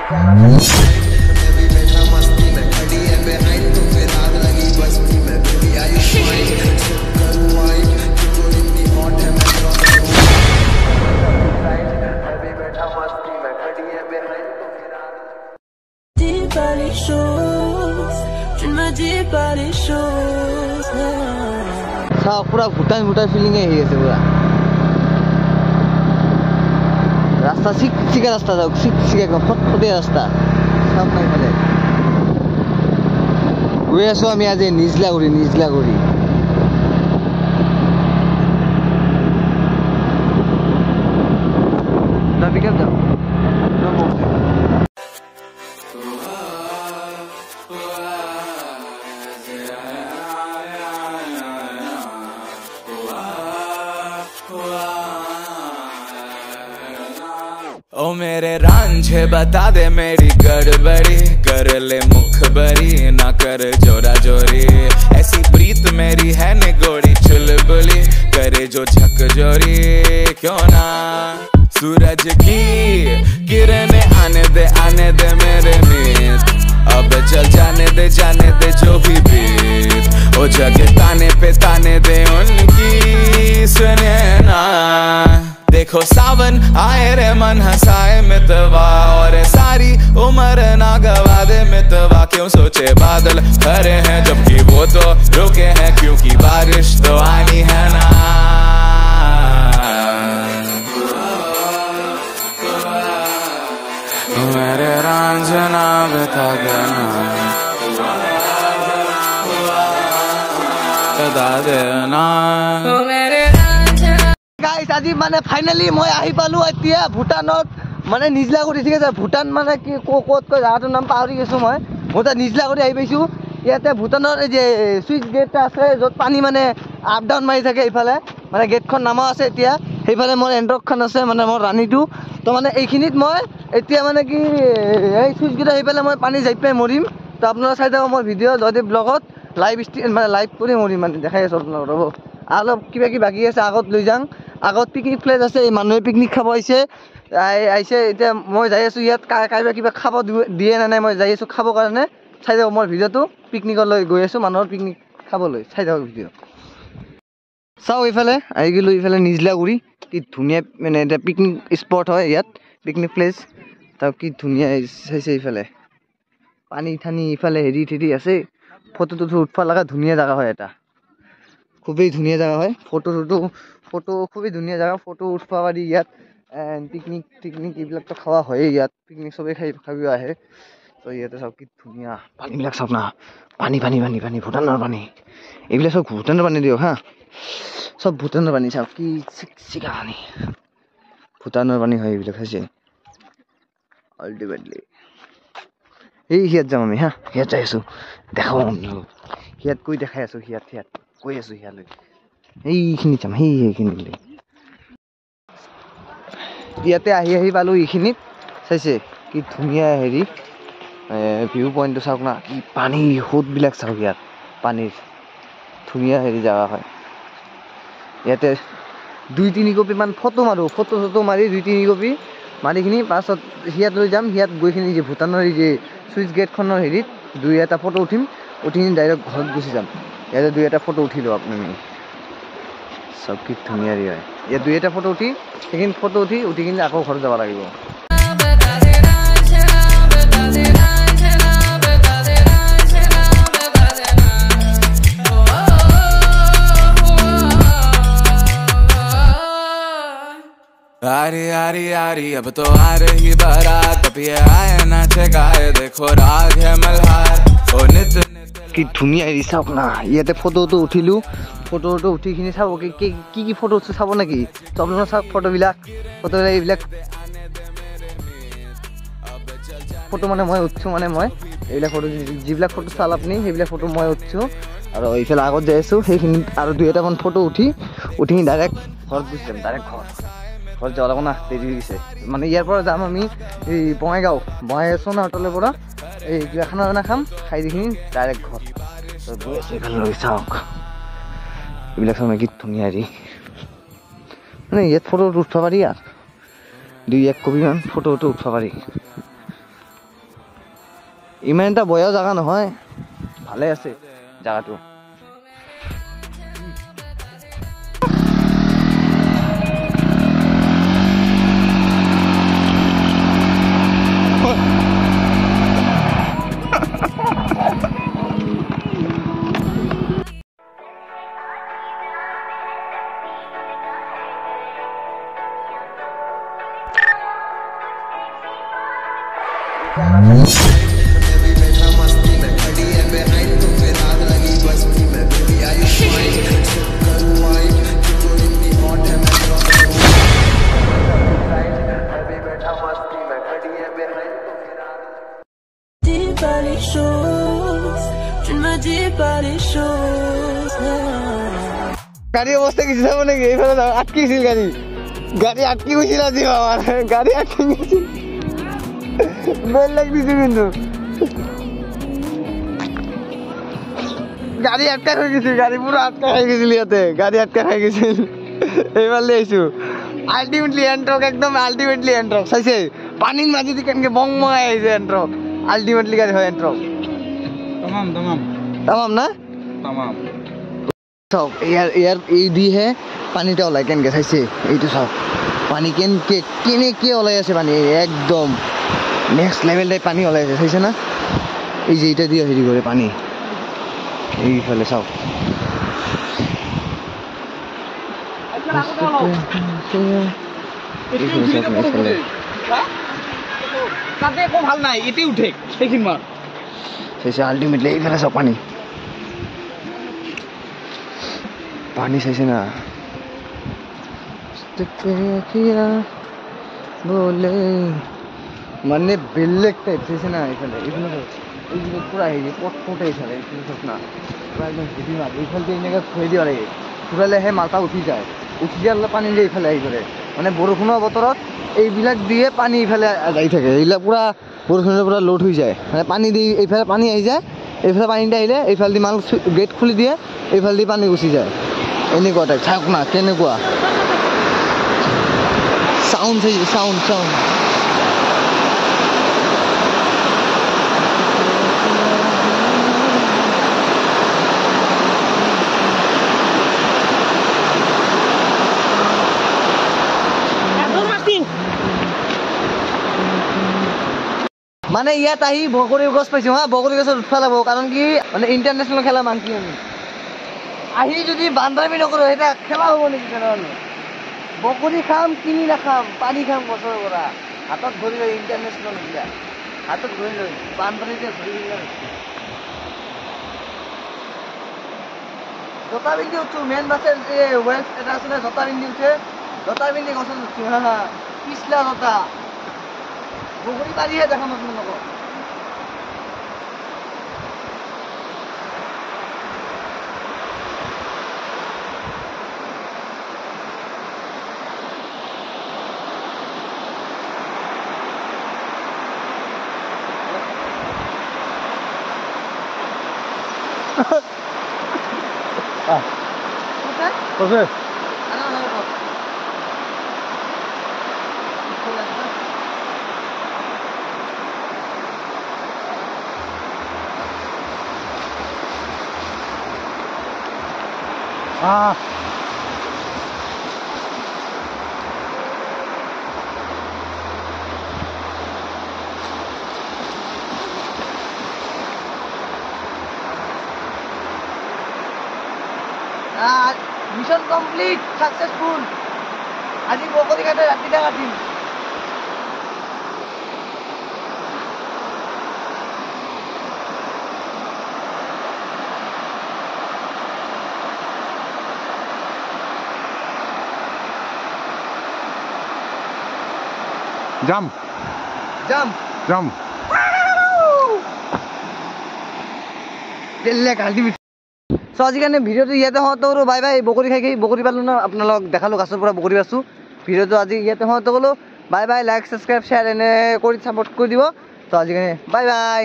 पूरा भूटान भूटान फिलिंग है पूरा रास्ता चिका रास्ता जाओ चिका एकदम फटफटे रास्ता सब नहीं पाले गई आसो आमी आज निजलागुरी पिकअप जाओ ओ मेरे रांझे बता दे मेरी गड़बड़ी कर ले मुखबरी ना कर जोरा जोरी ऐसी प्रीत मेरी है निगोड़ी चुलबुली करे जो झकझोरी क्यों ना सूरज की किरणें आने दे मेरे मीत अब चल जाने दे जो भी बीत ओ जगह ताने पे ताने दे उनकी सुने ना देखो सावन आए रे मन हंसाए मितवा और सारी उम्र ना गवा दे मितवा क्यों सोचे बादल खरे हैं जबकि वो तो रुके हैं क्योंकि बारिश तो आनी है ना मेरे रांझना बता देना गाइस আজি মানে ফাইনালি মই আহি পালো এতিয়া ভুটানত মানে নিজলাগুৰি ঠিক আছে ভুটান মানে কি ক'ত কয় জাগাটোৰ নাম পাহৰি গৈছো মই তা নিজলাগুৰি আহি পাইছো ইয়াতে ভুটানৰ এই যে সুইচ গেট আছে য'ত পানী মানে আপ ডাউন মাৰি থাকে ইফালে মানে গেটখন নামা আছে এতিয়া সেইফালে মোৰ এন্ড্ৰকখন আছে মানে মোৰ ৰাণীটো তো মানে এইখিনিত মই এতিয়া মানে কি এই সুইচ গেট আহি পেলাই মই পানী যাই পাই মৰিম তো আপোনাৰা চাই থাকক মোৰ ভিডিঅ' যদি ব্লগত লাইভ ষ্ট্ৰীম মানে লাইভ কৰি মৰিম মানে দেখাই আছো আপোনালোকক ৰ'ব অলপ কিবা কি বাকি আছে আগত লৈ যাং আগত পিকনিক প্লেস আছে মানুহে পিকনিক খাব আইছে এতিয়া মই যাই আছো ইয়াত কাইবা কিবা খাব দিয়ে না নাই মই যাই আছো খাব কাৰণে চাই থাকক মোৰ ভিডিঅ'টো পিকনিকলৈ গৈ আছো মানুহৰ পিকনিক খাবলৈ চাই থাকক ভিডিঅ' চাও ইফালে আহি গ'লো ইফালে নিজলাগুৰি কি ধুনীয়া মানে এটা পিকনিক স্পট হয় ইয়াত পিকনিক প্লেস তাও কি ধুনীয়া চাইছে ইফালে পানী ঠানি ইফালে হেৰি ঠেৰি আছে ফটো উঠবা লগা ধুনীয়া জায়গা হয় এটা খুবই ধুনীয়া জায়গা হয় ফটো খুবই ধুনীয়া জায়গা ফটো উঠবা পাৰি ইয়াত পিকনিক এইবিলাক তো খাওয়া হয় ইয়াত পিকনিক সবে খাবিও আহে তো ইয়াতে সব কি ধুনীয়া পানীবিলাক চাওক না পানী ভুটানৰ পানী এইবিলাক সব ভুটানৰ পানী দিও হা সব ভুটানৰ পানী চাওক কি চিকচিকা পানী ভুটানৰ পানী হয় এইবিলাক খাইছে আল্টিমেটলি এই হিয়াত যাম আমি হা হিয়াত যাই আছো দেখাও হিয়াত কৈ দেখাই আছো হিয়াত কৈ আছো হিয়ালৈ এইখিনি যাম সেইখিনিলৈ ইয়াতে আহি পালো এইখিনিত চাইছে কি ধুনীয়া হেৰি ভিউ পইণ্টটো চাওক না কি পানী সোঁতবিলাক চাওক ইয়াত পানীৰ ধুনীয়া হেৰি জাগা হয় ইয়াতে 2-3 কপি মান ফটো মাৰো ফটো মাৰি 2-3 কপি মাৰিখিনি পাছত হিয়াত লৈ যাম হিয়াত গৈখিনি যে ভুটানৰ যে সুইচ গেটখনৰ হেৰিত 2-এটা ফটো উঠি ডাইৰেক্ট ঘৰত গুচি যাম ইয়াতে 2-এটা ফটো উঠিলো আপুনি সব কি ধুনীয়া ৰি হয় ইয়াত 2-এটা ফটো উঠি সেইখিনি ফটো উঠি কিনে আকৌ ঘৰত যাব লাগিব आरी अब तो आ रही बारात अब ये आए ना ठेकाए देखो राग है मल्हार ओ नित কি ধুনীয়া এৰি চাওক না ইয়াতে ফটোটো উঠিলো ফটোটো উঠিখিনি চাব কি ফটো উঠছে চাব নেকি আপোনালোকে চাওক ফটোবিলাক এইবিলাক ফটো মানে মই উঠছো মানে মই এইবিলাক ফটো যিবিলাক ফটো চাল আপুনি সেইবিলাক ফটো মই উঠছো আৰু এইফালে আগত যাই আছো সেইখিনি আৰু 2-এটা মান ফটো উঠি ডাইৰেক্ট ঘৰত গুচি যাম ডাইৰেক্ট ঘৰত যাব লাগিব না দেৰি হৈ গৈছে মানে ইয়াৰ পৰা যাম আমি এই বঙাইগাঁও আছো না হোটেলৰ পৰা এই কিবা খানা খাম খাই দিখিনি ডাইৰেক্ট ঘৰ গৈ আছো এইফালে লৈ চাওক এইবিলাক চাওক কি ধুনীয়া হেৰি মানে ইয়াত ফটো উঠবা পাৰি আৰু 2-1 কপি মান ফটো উঠবা পাৰি ইমান এটা বয়া জাগা নহয়, ভালে আছে জাগাটো। গাড়ী অৱস্থা কিছু যাব নেকি? এইফালে আটকিছিল গাড়ী, গাড়ী আটকি গৈছিল আজি আমার, গাড়ী আটকি গৈছিল, বেল লাগ দিছে কিন্তু গাড়ী আটকা হৈ গৈছিল, গাড়ী পুরো আটকা খাই গৈছিল ইয়াতে, গাড়ী আটকা খাই গৈছিল। এইফালে আহিছো আল্টিমেটলি এন্ট্ৰক, একদম আল্টিমেটলি এন্ট্ৰক চাইছে, পানীৰ মাজেদি কেনেকে বং বঙাই আহিছে এন্ট্ৰক, আল্টিমেটলি গাড়ী হয় এন্ট্ৰক। तमाम तमाम তামাম না तमाम চাওক ইয়াৰ এই দিহে পানীটা ওলাই কেনেকে চাইছে, এইটো চাওক পানী কেনেকে ওলাই আছে, পানী একদম নেক্সট লেভেল টাইপ পানী ওলাই আছে, চাইছে না? এই যে এইটা দিয়ে হেৰি কৰে পানী, এইফালে চাওক ভাল নাই, এটি উঠে সেইখিনি মাৰ চাইছে আল্টিমেটলি এইফালে চাওক পানী, পানী চাইছে না? বলে মানে বেলেগ টাইপ চাইছে না? এইফালে এইফালে এইফালে পুৰা হেৰি পট পটে এইফালে, এইফালে চাওক না পুৰা একদম হেভি মাছ, এইফালে এনেকৈ থৈ দিব লাগে, ফুৰালেহে মাথা উঠি যায়, উঠি দিয়াৰ লগে পানী দিয়ে এইফালে আহি পৰে, মানে বৰষুণৰ বতৰত এইবিলাক দিয়ে পানী এইফালে যাই থাকে, এইবিলাক পুৰা বৰষুণৰ পৰা লোড হৈ যায়, মানে পানী দি এইফালে পানী আহি যায়, এইফালে পানীটা আহিলে এইফালে দি মাল গেট খুলি দিয়ে, এইফালে দি পানী গুচি যায়, এনেকুৱা টাইপ চাওক না কেনেকুৱা চাউণ্ড চাইছে, চাউণ্ড চাউণ্ড মানে ইয়াত আহি বগৰী গছ পাইছো হা, বগৰী গছত উঠবা লাগব, কাৰণ কি মানে ইণ্টাৰনেশ্যনেল খেলা মানছি আমি, আহি যদি বানপানী নকৰোঁ এটা খেলা হ'ব নেকি? তেনেহ'লে বগৰী খাম, কিনি নাখাম, পানী খাম গছৰ পৰা, হাতত ধৰি লৈ ইণ্টাৰনেশ্যনেল এইবিলাক হাতত ধৰি লৈ বানপানীতে ধৰি লৈ জোতা পিন্ধি উঠছো, মেইন বাছৰ ৱেলছ এটা আছিলে, জোতা পিন্ধি উঠে, জোতা পিন্ধি গছত উঠছো হা হা, পিছলা জোতা, বগৰী পাৰিহে দেখাম আপোনালোকক। José. Ah. Mission complete, successful. আজি বকরি ঘাটে রাতিটা কাটিম। Jump. Jump. Jump. বেলেগ আল্টিমেট। সো আজি কাৰণে ভিডিঅ'টো ইয়াতে সমাপ্ত কৰোঁ। Bye bye. বকৰি খাই বকৰি পালোঁ ন, আপোনালোক দেখালোঁ গাছৰ পৰা বকৰি পাইছোঁ। ভিডিঅ'টো আজি ইয়াতে সমাপ্ত কৰোঁ। Bye bye. Like subscribe share এনে কৰি ছাপোৰ্ট কৰি দিব। তো আজি কাৰণে বাই বাই।